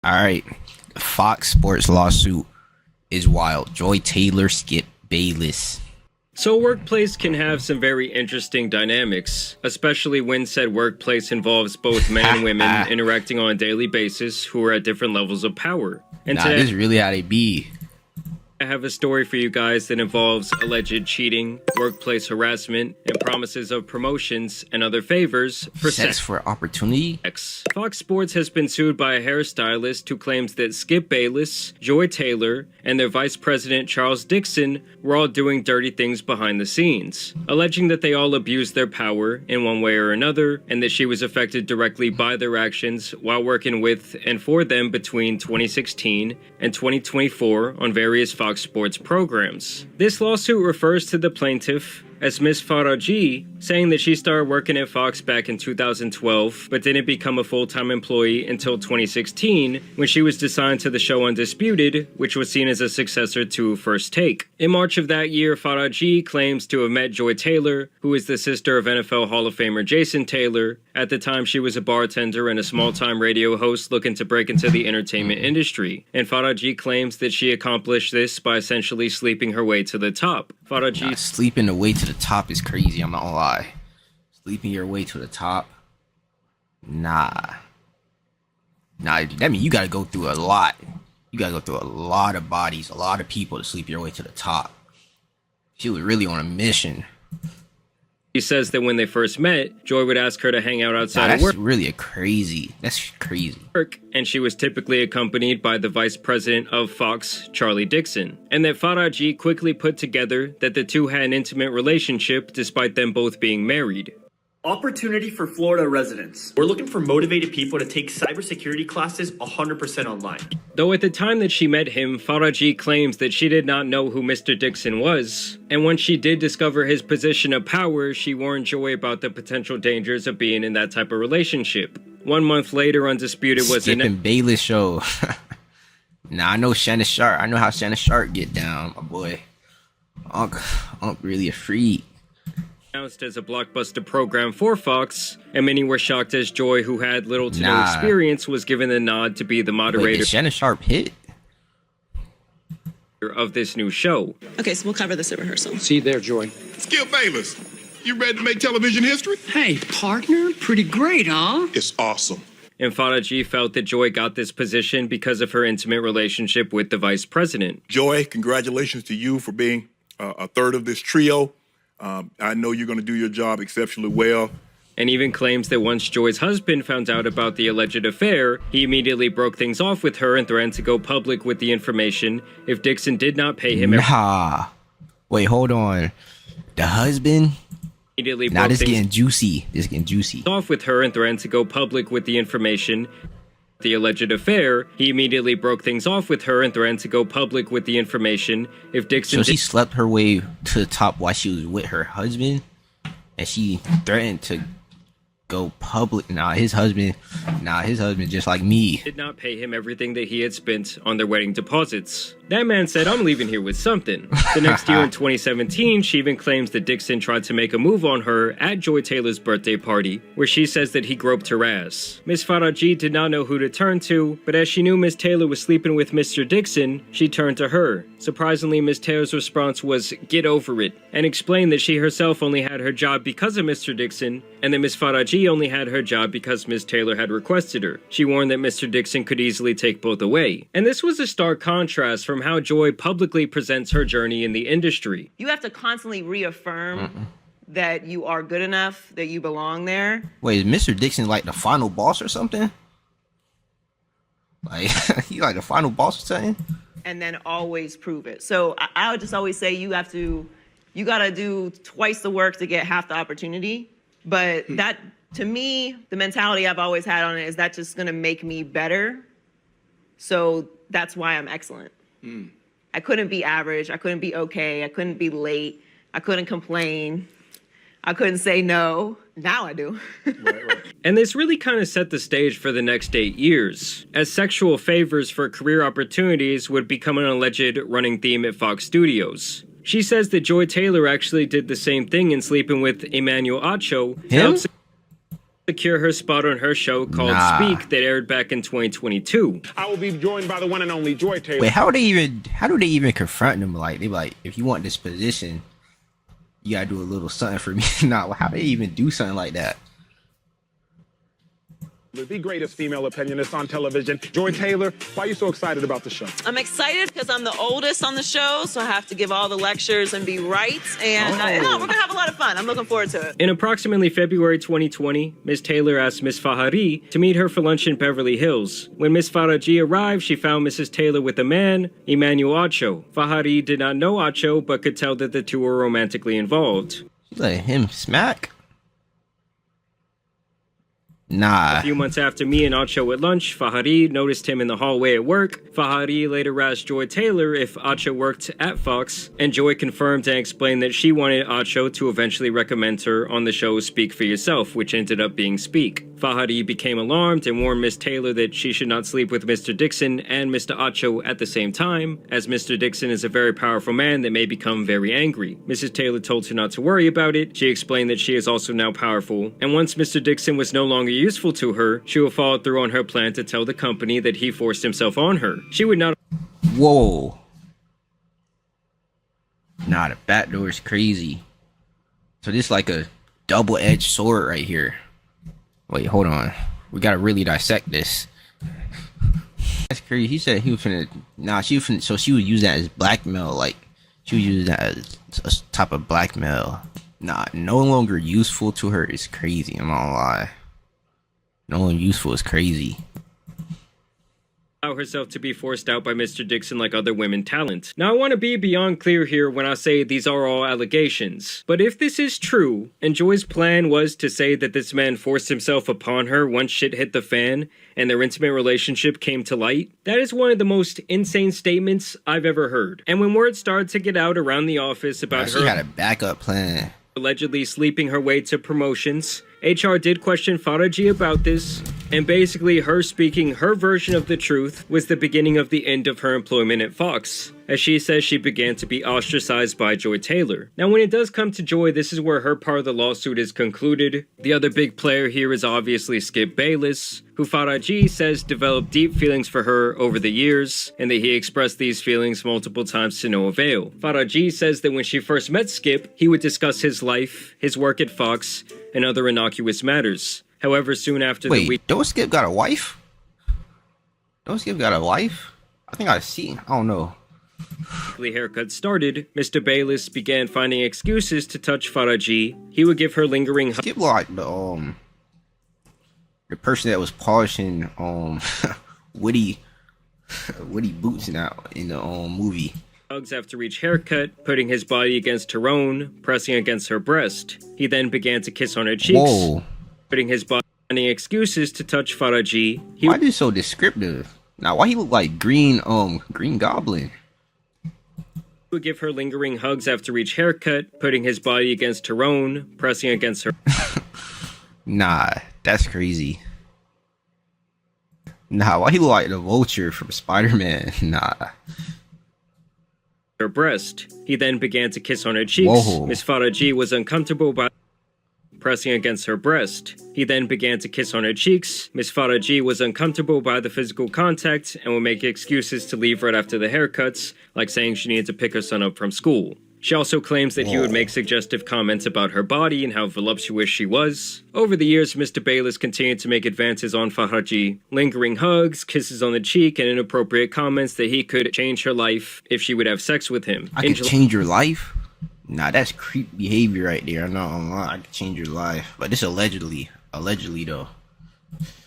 All right. Fox Sports lawsuit is wild. Joy Taylor, Skip Bayless. So a workplace can have some very interesting dynamics, especially when said workplace involves both men and women interacting on a daily basis who are at different levels of power. And Nah, today, this is really how they be. I have a story for you guys that involves alleged cheating, workplace harassment, and promises of promotions and other favors for Sex for opportunity? Fox Sports has been sued by a hairstylist who claims that Skip Bayless, Joy Taylor, and their vice president Charles Dixon were all doing dirty things behind the scenes, alleging that they all abused their power in one way or another, and that she was affected directly by their actions while working with and for them between 2016 and 2024 on various Fox Sports programs. This lawsuit refers to the plaintiff as Miss Faraji, saying that she started working at Fox back in 2012, but didn't become a full-time employee until 2016, when she was assigned to the show Undisputed, which was seen as a successor to First Take. In March of that year, Faraji claims to have met Joy Taylor, who is the sister of NFL Hall of Famer Jason Taylor. At the time, she was a bartender and a small-time radio host looking to break into the entertainment industry, and Faraji claims that she accomplished this by essentially sleeping her way to the top. Faraji sleeping the way to the top is crazy, I'm not gonna lie. Sleeping your way to the top? Nah, that means you gotta go through a lot. You gotta go through a lot of bodies, a lot of people to sleep your way to the top. She was really on a mission. He says that when they first met, Joy would ask her to hang out outside of work. That's crazy. And she was typically accompanied by the vice president of Fox, Charlie Dixon. And that Faraji quickly put together that the two had an intimate relationship despite them both being married. Opportunity for Florida residents. We're looking for motivated people to take cybersecurity classes 100% online. Though at the time that she met him, Faraji claims that she did not know who Mr. Dixon was. And when she did discover his position of power, she warned Joy about the potential dangers of being in that type of relationship. 1 month later, Undisputed was in Bayless show. Nah, I know Shannon Sharp. I know how Shannon Sharp get down, my boy. Unc really a freak. Announced as a blockbuster program for Fox, and many were shocked as Joy, who had little to no experience, was given the nod to be the moderator. Wait, did Shannon Sharp hit of this new show. Okay, so we'll cover this at rehearsal. See you there, Joy. Skip Bayless, you ready to make television history? Hey, partner, pretty great, huh? It's awesome. And Faraji felt that Joy got this position because of her intimate relationship with the vice president. Joy, congratulations to you for being a third of this trio. I know you're going to do your job exceptionally well. And even claims that once Joy's husband found out about the alleged affair, he immediately broke things off with her and threatened to go public with the information if Dixon did not pay him. Wait, hold on. The husband? Immediately now this is getting juicy. This is getting juicy. Off with her and threatened to go public with the information. The alleged affair, he immediately broke things off with her and threatened to go public with the information if Dixon. So she slept her way to the top while she was with her husband, and she threatened to go public. His husband just like me. Did not pay him everything that he had spent on their wedding deposits. That man said, "I'm leaving here with something." The next year in 2017, she even claims that Dixon tried to make a move on her at Joy Taylor's birthday party, where she says that he groped her ass. Miss Faraji did not know who to turn to, but as she knew Miss Taylor was sleeping with Mr. Dixon, she turned to her. Surprisingly, Miss Taylor's response was, "Get over it," and explained that she herself only had her job because of Mr. Dixon, and that Miss Faraji only had her job because Miss Taylor had requested her. She warned that Mr. Dixon could easily take both away. And this was a stark contrast from how Joy publicly presents her journey in the industry. You have to constantly reaffirm that you are good enough, that you belong there. Wait, is Mr. Dixon like the final boss or something? Like, he like the final boss or something? And then always prove it. So I would just always say you gotta do twice the work to get half the opportunity. But that, to me, the mentality I've always had on it is that just gonna make me better. So that's why I'm excellent. I couldn't be average. I couldn't be okay. I couldn't be late. I couldn't complain. I couldn't say no. Now I do. Right. And this really kind of set the stage for the next 8 years, as sexual favors for career opportunities would become an alleged running theme at Fox Studios. She says that Joy Taylor actually did the same thing in sleeping with Emmanuel Acho. secure her spot on her show called Speak that aired back in 2022. I will be joined by the one and only Joy Taylor. Wait, how do they even confront them? Like, they like, if you want this position, you gotta do a little something for me. Nah, how do they even do something like that? The greatest female opinionist on television, Joy Taylor. Why are you so excited about the show? I'm excited because I'm the oldest on the show, so I have to give all the lectures and be right. And we're going to have a lot of fun. I'm looking forward to it. In approximately February 2020, Ms. Taylor asked Ms. Fahari to meet her for lunch in Beverly Hills. When Ms. Faraji arrived, she found Mrs. Taylor with a man, Emmanuel Acho. Fahari did not know Acho, but could tell that the two were romantically involved. She let him smack? Nah. A few months after meeting Acho at lunch, Fahari noticed him in the hallway at work. Fahari later asked Joy Taylor if Acho worked at Fox, and Joy confirmed and explained that she wanted Acho to eventually recommend her on the show Speak for Yourself, which ended up being Speak. Fahari became alarmed and warned Miss Taylor that she should not sleep with Mr. Dixon and Mr. Acho at the same time, as Mr. Dixon is a very powerful man that may become very angry. Mrs. Taylor told her not to worry about it. She explained that she is also now powerful, and once Mr. Dixon was no longer useful to her, she will follow through on her plan to tell the company that he forced himself on her. She would not. Whoa. Nah, the back door is crazy. So this is like a double-edged sword right here. Wait, hold on. We gotta really dissect this. That's crazy. He said he was finna. Nah, she was finna. So she would use that as blackmail. Like, she would use that as a type of blackmail. Nah, no longer useful to her is crazy. I'm not gonna lie. No longer useful is crazy. Allow herself to be forced out by Mr. Dixon like other women talent. Now I want to be beyond clear here when I say these are all allegations. But if this is true, and Joy's plan was to say that this man forced himself upon her once shit hit the fan and their intimate relationship came to light, that is one of the most insane statements I've ever heard. And when word started to get out around the office about she had a backup plan. Allegedly sleeping her way to promotions, HR did question Faraji about this, and basically her speaking her version of the truth was the beginning of the end of her employment at Fox, as she says she began to be ostracized by Joy Taylor. Now when it does come to Joy, this is where her part of the lawsuit is concluded. The other big player here is obviously Skip Bayless, who Faraji says developed deep feelings for her over the years, and that he expressed these feelings multiple times to no avail. Faraji says that when she first met Skip, he would discuss his life, his work at Fox, and other innocuous matters. However, soon after the week... Don't Skip got a wife? Don't Skip got a wife? I think I've seen. I don't know. The haircut started, Mr. Bayless began finding excuses to touch Faraji. He would give her lingering... Skip like the person that was polishing Woody boots now in the movie. Hugs after each haircut, putting his body against her own, pressing against her breast. He then began to kiss on her cheeks, putting his body, finding excuses to touch Faraji. Why is this so descriptive? Now, why he look like Green Goblin? He would give her lingering hugs after each haircut, putting his body against her own, pressing against her. Nah, that's crazy. Nah, why he look like the Vulture from Spider-Man? Nah. Her breast. He then began to kiss on her cheeks. Miss Faraji was uncomfortable by pressing against her breast. He then began to kiss on her cheeks. Miss Faraji was uncomfortable by the physical contact and would make excuses to leave right after the haircuts, like saying she needed to pick her son up from school. She also claims that he would make suggestive comments about her body and how voluptuous she was. Over the years, Mr. Bayless continued to make advances on Faraji, lingering hugs, kisses on the cheek, and inappropriate comments that he could change her life if she would have sex with him. I could change your life? Nah, that's creep behavior right there. I'm not gonna lie, I could change your life. But this allegedly though.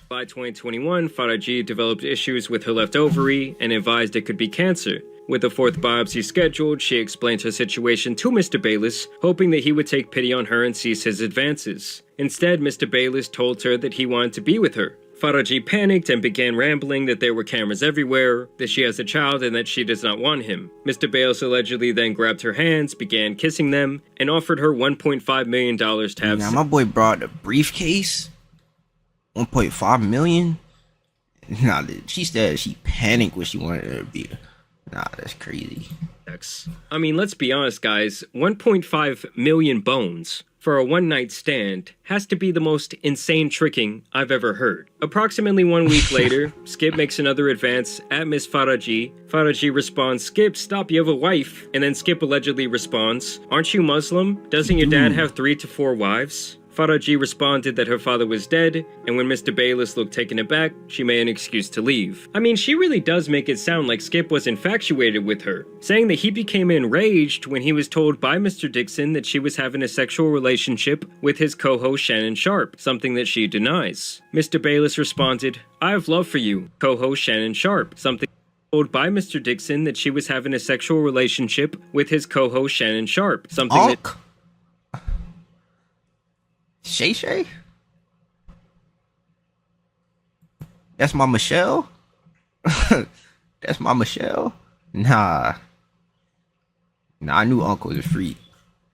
By 2021, Faraji developed issues with her left ovary and advised it could be cancer. With the fourth biopsy scheduled, she explained her situation to Mr. Bayless, hoping that he would take pity on her and cease his advances. Instead, Mr. Bayless told her that he wanted to be with her. Faraji panicked and began rambling that there were cameras everywhere, that she has a child and that she does not want him. Mr. Bayless allegedly then grabbed her hands, began kissing them, and offered her $1.5 million to have... Now, my boy brought a briefcase? $1.5 million? Nah, she said she panicked when she wanted her to be Nah, that's crazy. I mean, let's be honest, guys. 1.5 million bones for a one-night stand has to be the most insane tricking I've ever heard. Approximately 1 week later, Skip makes another advance at Miss Faraji. Faraji responds, "Skip, stop, you have a wife." And then Skip allegedly responds, "Aren't you Muslim? Doesn't your dad have 3 to 4 wives?" Faraji responded that her father was dead, and when Mr. Bayless looked taken aback, she made an excuse to leave. I mean, she really does make it sound like Skip was infatuated with her, saying that he became enraged when he was told by Mr. Dixon that she was having a sexual relationship with his co-host Shannon Sharp, something that she denies. Mr. Bayless responded, "I have love for you, co-host Shannon Sharp," something told by Mr. Dixon that she was having a sexual relationship with his co-host Shannon Sharp, something that... Shay Shay? That's my Michelle? That's my Michelle? Nah, I knew Uncle was a freak.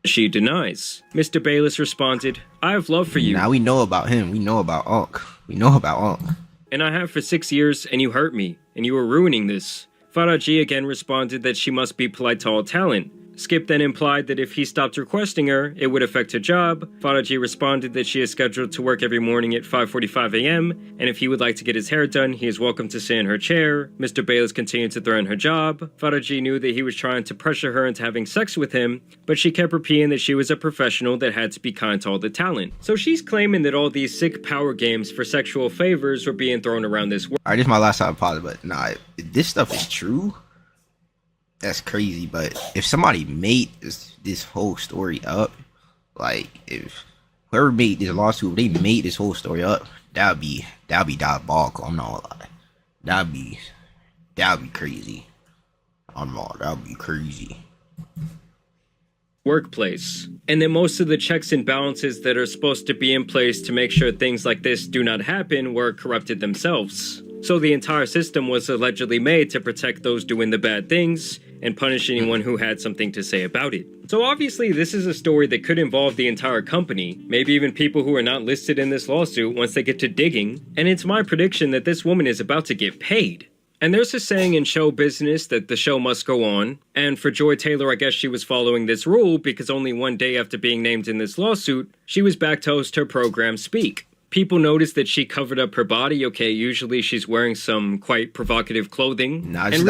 She denies. Mr. Bayless responded, "I have love for you." Nah, we know about him. We know about Unc. We know about Unc. "And I have for 6 years, and you hurt me, and you were ruining this." Faraji again responded that she must be polite to all talent. Skip then implied that if he stopped requesting her, it would affect her job. Faraji responded that she is scheduled to work every morning at 5:45 a.m., and if he would like to get his hair done, he is welcome to sit in her chair. Mr. Bayless continued to threaten her job. Faraji knew that he was trying to pressure her into having sex with him, but she kept repeating that she was a professional that had to be kind to all the talent. So she's claiming that all these sick power games for sexual favors were being thrown around this world. Alright, this is my last time pause, but nah, if this stuff is true, that's crazy. But if somebody made this whole story up, like if whoever made this lawsuit, they made this whole story up, that'd be diabolical. I'm not gonna lie. That'd be crazy. That'd be crazy. Workplace. And then most of the checks and balances that are supposed to be in place to make sure things like this do not happen were corrupted themselves. So the entire system was allegedly made to protect those doing the bad things and punish anyone who had something to say about it. So obviously this is a story that could involve the entire company, maybe even people who are not listed in this lawsuit once they get to digging, and it's my prediction that this woman is about to get paid. And there's a saying in show business that the show must go on, and for Joy Taylor, I guess she was following this rule because only one day after being named in this lawsuit, she was back to host her program Speak. People noticed that she covered up her body. Okay, usually she's wearing some quite provocative clothing. Nah, that's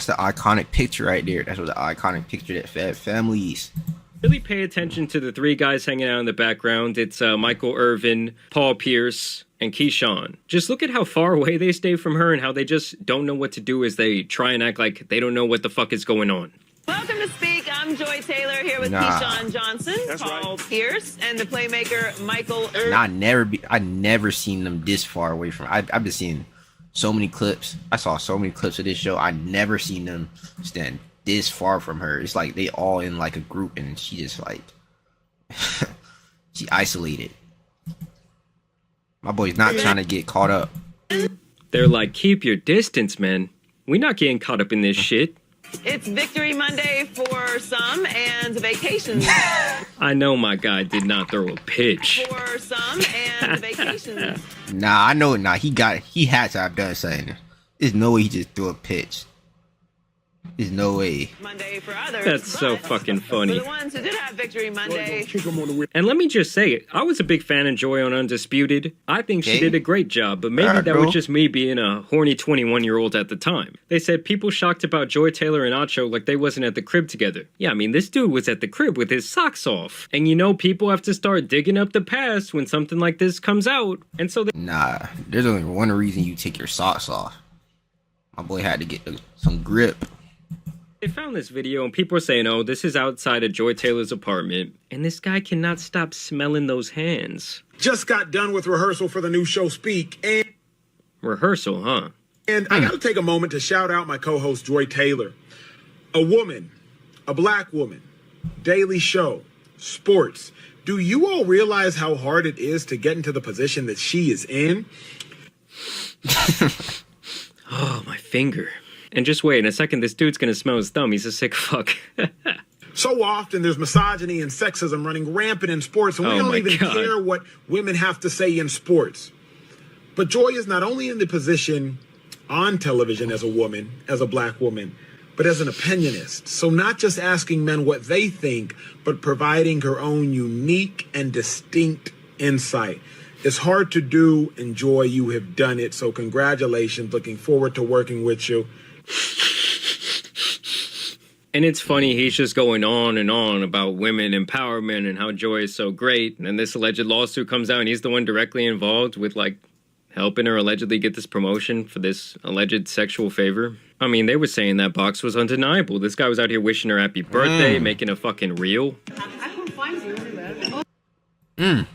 the iconic picture right there. That's what the iconic picture that Fat Families. Really pay attention to the 3 guys hanging out in the background. It's Michael Irvin, Paul Pierce, and Keyshawn. Just look at how far away they stay from her and how they just don't know what to do as they try and act like they don't know what the fuck is going on. Welcome to Speak. I'm Joy Taylor here with Keyshawn Johnson, Paul Pierce, and the playmaker Michael Irvin. I never seen them this far away from. I've been seeing so many clips. I saw so many clips of this show. I never seen them stand this far from her. It's like they all in like a group, and she just like she isolated. My boy's not trying to get caught up. They're like, keep your distance, man. We're not getting caught up in this shit. It's Victory Monday for some and vacations. I know my guy did not throw a pitch. For some and vacations. Nah, I know. Nah, he had to have done something. There's no way he just threw a pitch. There's no way. Monday for others. That's so fucking funny. For the ones who did have Victory Monday. And let me just say, I was a big fan of Joy on Undisputed. I think she did a great job, but maybe that was just me being a horny 21-year-old at the time. They said people shocked about Joy Taylor and Acho like they wasn't at the crib together. Yeah, I mean, this dude was at the crib with his socks off. And you know, people have to start digging up the past when something like this comes out. And so Nah, there's only one reason you take your socks off. My boy had to get some grip. They found this video and people are saying, oh, this is outside of Joy Taylor's apartment. And this guy cannot stop smelling those hands. Just got done with rehearsal for the new show Speak, and Rehearsal, huh? And I gotta take a moment to shout out my co-host Joy Taylor. A woman, a black woman, daily show, sports. Do you all realize how hard it is to get into the position that she is in? Oh, my finger. And just wait, in a second, this dude's gonna smell his thumb. He's a sick fuck. So often there's misogyny and sexism running rampant in sports, and we don't even care what women have to say in sports. But Joy is not only in the position on television as a woman, as a black woman, but as an opinionist. So not just asking men what they think, but providing her own unique and distinct insight. It's hard to do, and Joy, you have done it. So congratulations. Looking forward to working with you. And it's funny, he's just going on and on about women empowerment and how Joy is so great. And then this alleged lawsuit comes out and he's the one directly involved with, like, helping her allegedly get this promotion for this alleged sexual favor. I mean, they were saying that box was undeniable. This guy was out here wishing her happy birthday, making a fucking reel. Yeah.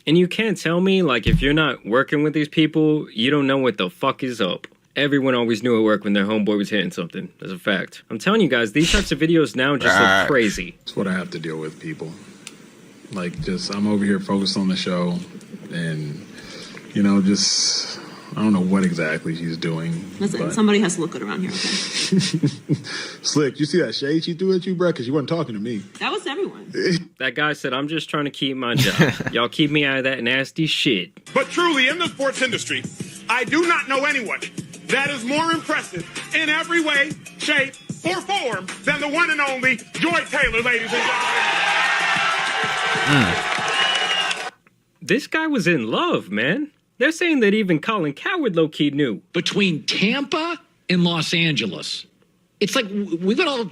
And you can't tell me, like, if you're not working with these people, you don't know what the fuck is up. Everyone always knew at work when their homeboy was hitting something. That's a fact. I'm telling you guys, these types of videos now just look crazy. That's what I have to deal with, people. Like, just, I'm over here focused on the show, and, you know, just, I don't know what exactly she's doing. Listen, somebody has to look good around here, okay? Slick, you see that shade she threw at you, bro? Because you wasn't talking to me. That was everyone. That guy said, I'm just trying to keep my job. Y'all keep me out of that nasty shit. But truly, in the sports industry, I do not know anyone that is more impressive in every way, shape, or form than the one and only Joy Taylor, ladies and gentlemen. This guy was in love, man. They're saying that even Colin Cowherd low-key knew. Between Tampa and Los Angeles, it's like we got all.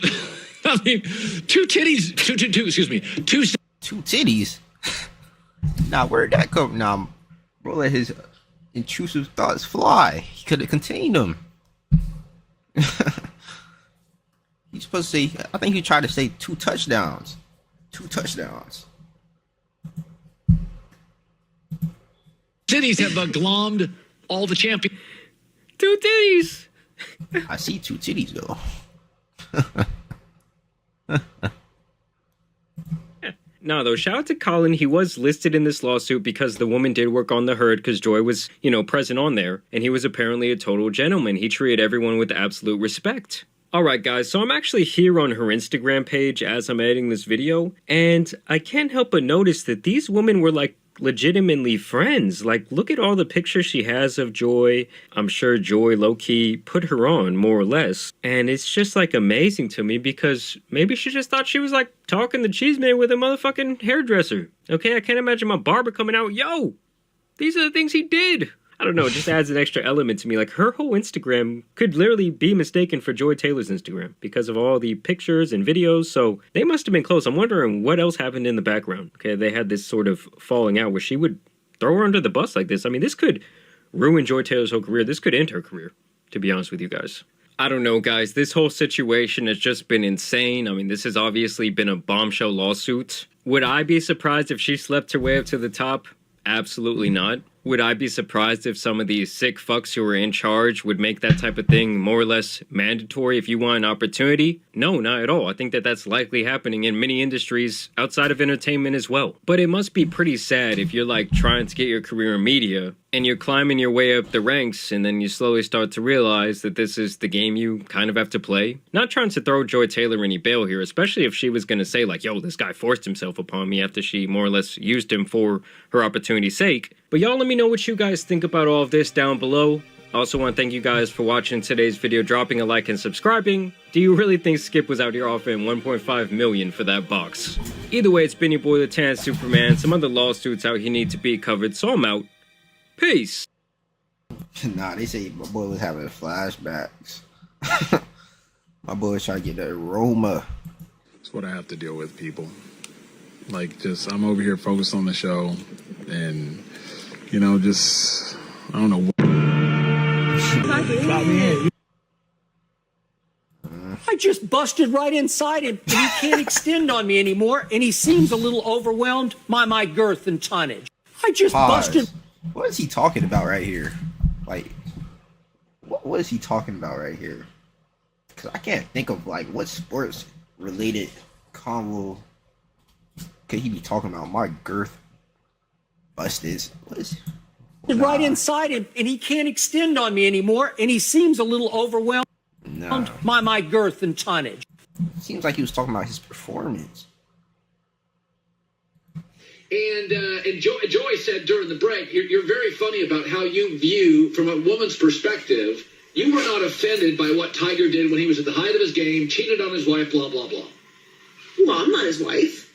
I mean, two titties. Excuse me. Two titties. Nah, where'd that come? Nah, bro, let his intrusive thoughts fly. He could have contained them. He's supposed to say. I think he tried to say 2 touchdowns. 2 touchdowns. cities have glommed all the champions. 2 titties. I see 2 titties though. No, though, shout out to Colin. He was listed in this lawsuit because the woman did work on the herd because Joy was, you know, present on there. And he was apparently a total gentleman. He treated everyone with absolute respect. All right, guys, so I'm actually here on her Instagram page as I'm editing this video. And I can't help but notice that these women were, like, legitimately friends. Like, look at all the pictures she has of Joy. I'm sure Joy low-key put her on, more or less. And it's just, like, amazing to me because maybe she just thought she was, like, talking the cheese man with a motherfucking hairdresser. Okay, I can't imagine my barber coming out, yo, these are the things he did. I don't know, it just adds an extra element to me. Like, her whole Instagram could literally be mistaken for Joy Taylor's Instagram because of all the pictures and videos, so they must have been close. I'm wondering what else happened in the background. Okay, they had this sort of falling out where she would throw her under the bus like this. I mean, this could ruin Joy Taylor's whole career. This could end her career, to be honest with you guys. I don't know, guys. This whole situation has just been insane. I mean, this has obviously been a bombshell lawsuit. Would I be surprised if she slept her way up to the top? Absolutely not. Would I be surprised if some of these sick fucks who are in charge would make that type of thing more or less mandatory if you want an opportunity? No, not at all. I think that that's likely happening in many industries outside of entertainment as well. But it must be pretty sad if you're like trying to get your career in media and you're climbing your way up the ranks and then you slowly start to realize that this is the game you kind of have to play. Not trying to throw Joy Taylor any bail here, especially if she was going to say like, yo, this guy forced himself upon me after she more or less used him for her opportunity's sake. But y'all let me know what you guys think about all of this down below. I also want to thank you guys for watching today's video, dropping a like and subscribing. Do you really think Skip was out here offering 1.5 million for that box? Either way, it's been your boy, the Tan Superman. Some other lawsuits out here need to be covered, so I'm out. Peace. Nah, they say my boy was having flashbacks. My boy was trying to get the aroma. That's what I have to deal with, people. Like, just, I'm over here focused on the show, and, you know, just, I don't know what. I just busted right inside him, and he can't extend on me anymore, and he seems a little overwhelmed by my girth and tonnage. I just busted. What is he talking about right here? Like, what is he talking about right here? Because I can't think of, like, what sports-related convo could he be talking about? My girth busted. What is... Right inside him, and he can't extend on me anymore, and he seems a little overwhelmed by my girth and tonnage. Seems like he was talking about his performance. And Joy said during the break, you're very funny about how you view, from a woman's perspective, you were not offended by what Tiger did when he was at the height of his game, cheated on his wife, blah, blah, blah. Well, I'm not his wife.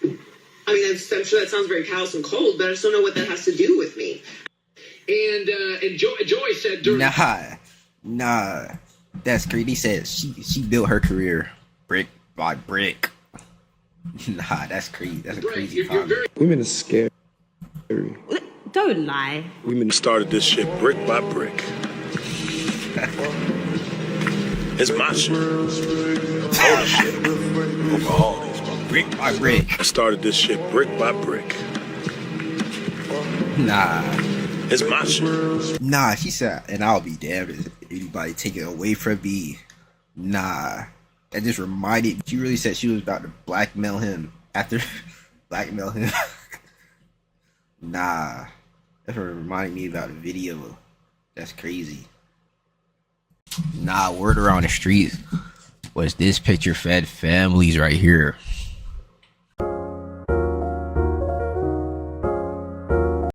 I mean, I'm sure that sounds very callous and cold, but I just don't know what that has to do with me. And Joy said during... Nah. That's crazy. He said she built her career brick by brick. Nah, that's crazy. That's a crazy comment. Women are scary. Don't lie. Women started this shit brick by brick. It's my shit. Ownership over all these Brick by brick. I started this shit brick by brick. Nah. It's my shit. Nah, she said, and I'll be damned if anybody take it away from me. Nah. That just reminded, she really said she was about to blackmail him after blackmail him. Nah. That's what reminded me about the video. That's crazy. Nah, word around the streets was this picture fed families right here.